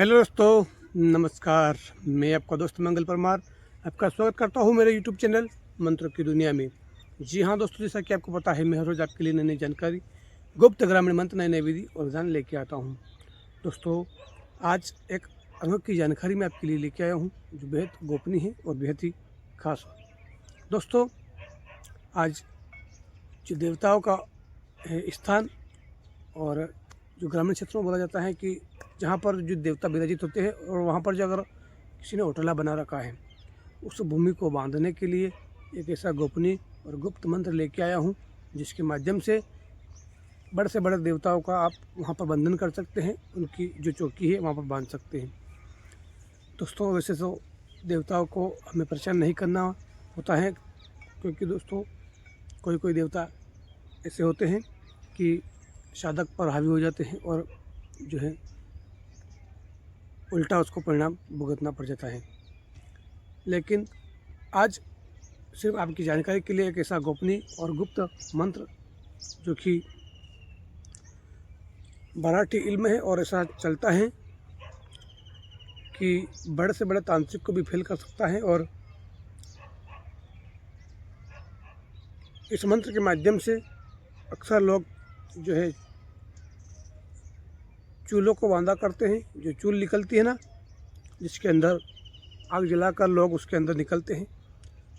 Hello दोस्तों, नमस्कार। मैं आपका दोस्त मंगल परमार आपका स्वागत करता हूं मेरे यूट्यूब चैनल मंत्रों की दुनिया में। जी हाँ दोस्तों, जैसा कि आपको पता है मैं हर रोज़ आपके लिए नई नई जानकारी, गुप्त ग्रामीण मंत्र, नए नए विधि और विधान लेके आता हूं। दोस्तों, आज एक अनोखी जानकारी मैं आपके लिए लेके आया हूँ जो बेहद गोपनीय है और बेहद ही खास है। दोस्तों, आज जो देवताओं का स्थान और जो ग्रामीण क्षेत्रों में बोला जाता है कि जहाँ पर जो देवता विराजित होते हैं और वहाँ पर जो अगर किसी ने होटला बना रखा है, उस भूमि को बांधने के लिए एक ऐसा गोपनीय और गुप्त मंत्र लेके आया हूँ जिसके माध्यम से बड़े से बड़े देवताओं का आप वहाँ पर बंधन कर सकते हैं, उनकी जो चौकी है वहाँ पर बांध सकते हैं। दोस्तों, वैसे तो देवताओं को हमें परेशान नहीं करना होता है, क्योंकि दोस्तों कोई कोई देवता ऐसे होते हैं कि साधक पर हावी हो जाते हैं और जो है उल्टा उसको परिणाम भुगतना पड़ जाता है। लेकिन आज सिर्फ आपकी जानकारी के लिए एक ऐसा गोपनीय और गुप्त मंत्र जो कि मराठी इल्म है और ऐसा चलता है कि बड़े से बड़े तांत्रिक को भी फेल कर सकता है। और इस मंत्र के माध्यम से अक्सर लोग जो है चूल्हों को बांधा करते हैं। जो चूल निकलती है ना, जिसके अंदर आग जलाकर लोग उसके अंदर निकलते हैं,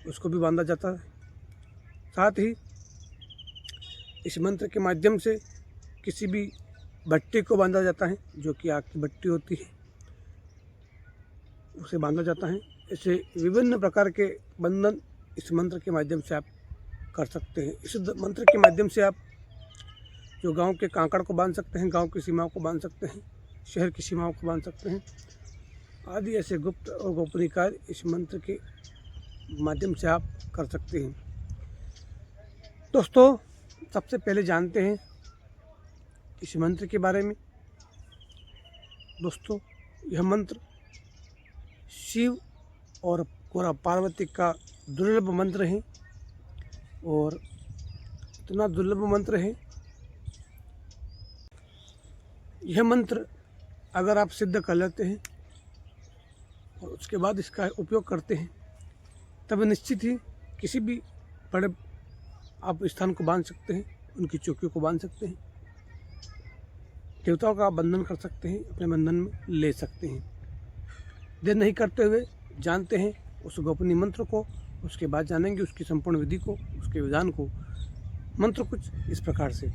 उसको भी बांधा जाता है। साथ ही इस मंत्र के माध्यम से किसी भी भट्टी को बांधा जाता है, जो कि आग की भट्टी होती है, उसे बांधा जाता है। ऐसे विभिन्न प्रकार के बंधन इस मंत्र के माध्यम से आप कर सकते हैं। इस मंत्र के माध्यम से आप जो गांव के कांकड़ को बांध सकते हैं, गांव की सीमाओं को बांध सकते हैं, शहर की सीमाओं को बांध सकते हैं, आदि ऐसे गुप्त और गोपनीय कार्य इस मंत्र के माध्यम से आप कर सकते हैं। दोस्तों, सबसे पहले जानते हैं इस मंत्र के बारे में। दोस्तों, यह मंत्र शिव और पार्वती का दुर्लभ मंत्र है और इतना दुर्लभ मंत्र है, यह मंत्र अगर आप सिद्ध कर लेते हैं और उसके बाद इसका उपयोग करते हैं, तब निश्चित ही किसी भी बड़े आप स्थान को बांध सकते हैं, उनकी चौकियों को बांध सकते हैं, देवताओं का आप बंधन कर सकते हैं, अपने बंधन में ले सकते हैं। देर नहीं करते हुए जानते हैं उस गोपनीय मंत्र को, उसके बाद जानेंगे उसकी संपूर्ण विधि को, उसके विधान को। मंत्र कुछ इस प्रकार से।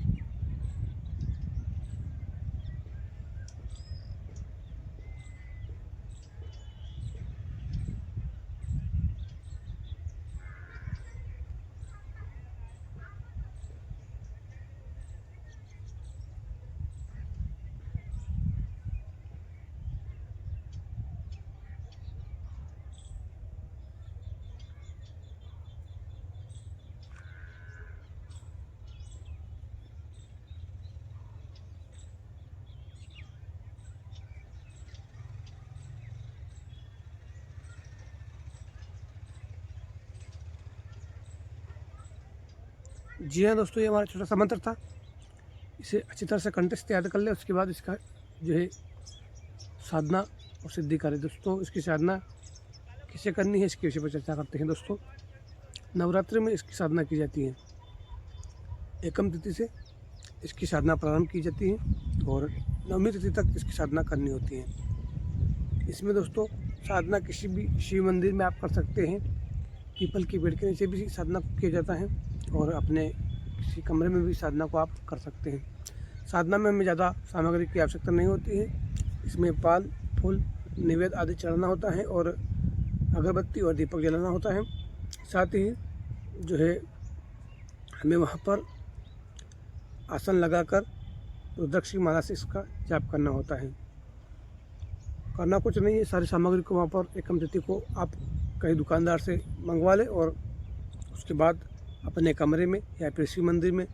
जी हाँ दोस्तों, ये हमारा छोटा सा मंत्र था। इसे अच्छी तरह से कंटेस्ट याद कर ले, उसके बाद इसका जो है साधना और सिद्धि करें। दोस्तों, इसकी साधना किसे करनी है इसके विषय पर चर्चा करते हैं। दोस्तों, नवरात्रि में इसकी साधना की जाती है। एकम तिथि से इसकी साधना प्रारंभ की जाती है और नवमी तिथि तक इसकी साधना करनी होती है। इसमें दोस्तों साधना किसी भी शिव मंदिर में आप कर सकते हैं, पीपल की पेड़ के नीचे भी साधना को किया जाता है और अपने किसी कमरे में भी साधना को आप कर सकते हैं। साधना में हमें ज़्यादा सामग्री की आवश्यकता नहीं होती है। इसमें पान, फूल, निवेद्य आदि चढ़ाना होता है और अगरबत्ती और दीपक जलाना होता है। साथ ही जो है हमें वहाँ पर आसन लगाकर रुद्राक्ष की माला से इसका जाप करना होता है। करना कुछ नहीं है, सारी सामग्री को वहाँ पर एकम तिथि को आप कहीं दुकानदार से मंगवा लें और उसके बाद अपने कमरे में या फिर शिव मंदिर में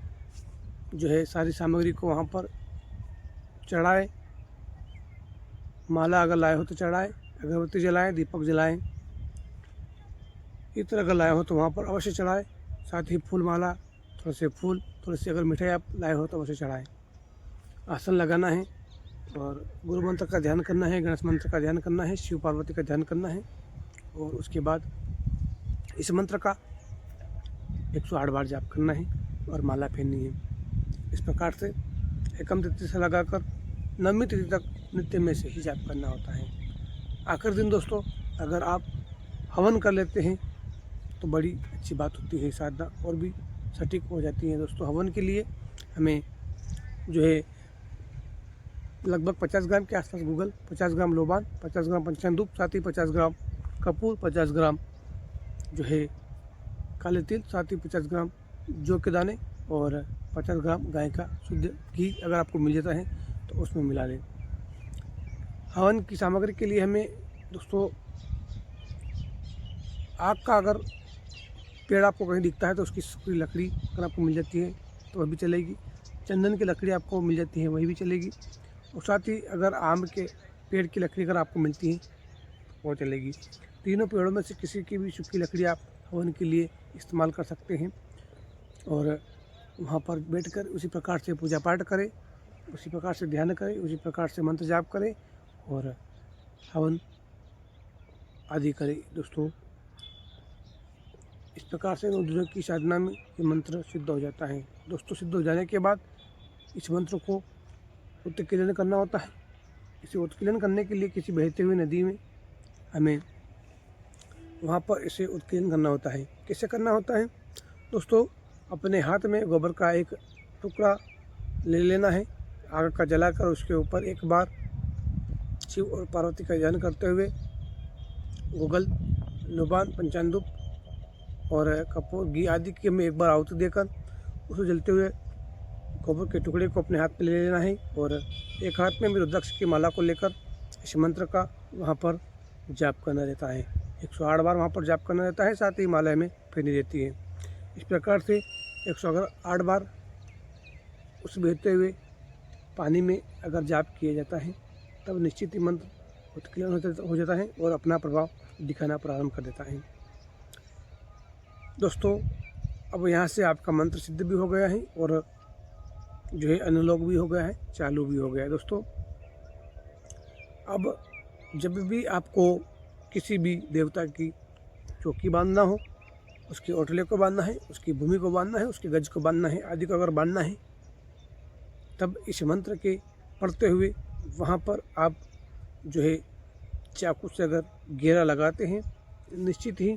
जो है सारी सामग्री को वहाँ पर चढ़ाएं। माला अगर लाए हो तो चढ़ाएं, अगरबत्ती जलाएं, दीपक जलाएं, इत्र अगर लाए हो तो वहाँ पर अवश्य चढ़ाएं। साथ ही फूल माला, थोड़े से फूल, थोड़ी सी अगर मिठाई आप लाए हो तो अवश्य चढ़ाएं। आसन लगाना है और गुरु मंत्र का ध्यान करना है, गणेश मंत्र का ध्यान करना है, शिव पार्वती का ध्यान करना है। और उसके बाद इस मंत्र का 108 बार जाप करना है और माला पहननी है। इस प्रकार से एकम तिथि से लगाकर नवमी तिथि तक नित्य में से ही जाप करना होता है। आखिर दिन दोस्तों अगर आप हवन कर लेते हैं तो बड़ी अच्छी बात होती है, साधना और भी सटीक हो जाती है। दोस्तों हवन के लिए हमें जो है लगभग 50 ग्राम के आसपास गूगल, 50 ग्राम लोबान, 50 ग्राम पंचामृत, साथ ही 50 ग्राम कपूर, 50 ग्राम जो है काले तिल, साथ ही 50 ग्राम जौ के दाने और 50 ग्राम गाय का शुद्ध घी अगर आपको मिल जाता है तो उसमें मिला लें। हवन की सामग्री के लिए हमें दोस्तों आग का अगर पेड़ आपको कहीं दिखता है तो उसकी सूखी लकड़ी अगर आपको मिल जाती है तो वह भी चलेगी। चंदन की लकड़ी आपको मिल जाती है वही भी चलेगी। और साथ ही अगर आम के पेड़ की लकड़ी अगर आपको मिलती है वो चलेगी। तीनों पेड़ों में से किसी की भी सूखी लकड़ी आप हवन के लिए इस्तेमाल कर सकते हैं। और वहाँ पर बैठकर उसी प्रकार से पूजा पाठ करें, उसी प्रकार से ध्यान करें, उसी प्रकार से मंत्र जाप करें और हवन आदि करें। दोस्तों इस प्रकार से 9 दिनों की साधना में ये मंत्र सिद्ध हो जाता है। दोस्तों सिद्ध हो जाने के बाद इस मंत्र को उत्कीर्णन करना होता है। इसे उत्कीर्णन करने के लिए किसी बहती हुई नदी में हमें वहाँ पर इसे उत्कीर्णन करना होता है। कैसे करना होता है दोस्तों, अपने हाथ में गोबर का एक टुकड़ा ले लेना है, आग का जलाकर उसके ऊपर एक बार शिव और पार्वती का ध्यान करते हुए गूगल, लोबान, पंचामृत और कपूर, घी आदि की हमें एक बार आहुति देकर उसे जलते हुए गोबर के टुकड़े को अपने हाथ में ले लेना है। और एक हाथ में भी रुद्राक्ष की माला को लेकर इस मंत्र का वहाँ पर जाप करना रहता है। 108 बार वहाँ पर जाप करना रहता है, साथ ही माला में फेरनी रहती है। इस प्रकार से 108 बार उस बहते हुए पानी में अगर जाप किया जाता है तब निश्चित ही मंत्र उत्कीर्ण हो जाता है और अपना प्रभाव दिखाना प्रारंभ कर देता है। दोस्तों अब यहाँ से आपका मंत्र सिद्ध भी हो गया है और जो है अनुलोम भी हो गया है, चालू भी हो गया है। दोस्तों अब जब भी आपको किसी भी देवता की चौकी बांधना हो, उसके ओटले को बांधना है, उसकी भूमि को बांधना है, उसके गज को बांधना है, आदि को अगर बांधना है तब इस मंत्र के पढ़ते हुए वहाँ पर आप जो है चाकू से अगर घेरा लगाते हैं निश्चित ही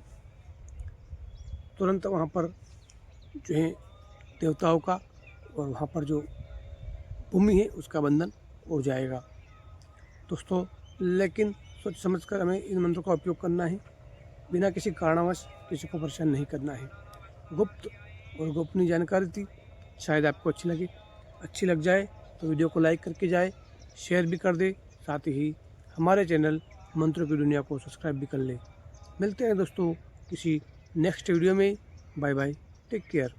तुरंत वहाँ पर जो है देवताओं का और वहाँ पर जो भूमि है उसका बंधन हो जाएगा। दोस्तों लेकिन सोच समझकर हमें इन मंत्रों का उपयोग करना है, बिना किसी कारणवश किसी को परेशान नहीं करना है। गुप्त और गोपनीय जानकारी थी, शायद आपको अच्छी लग जाए तो वीडियो को लाइक करके जाए, शेयर भी कर दे, साथ ही हमारे चैनल मंत्रों की दुनिया को सब्सक्राइब भी कर ले। मिलते हैं दोस्तों किसी नेक्स्ट वीडियो में। Bye bye, take care.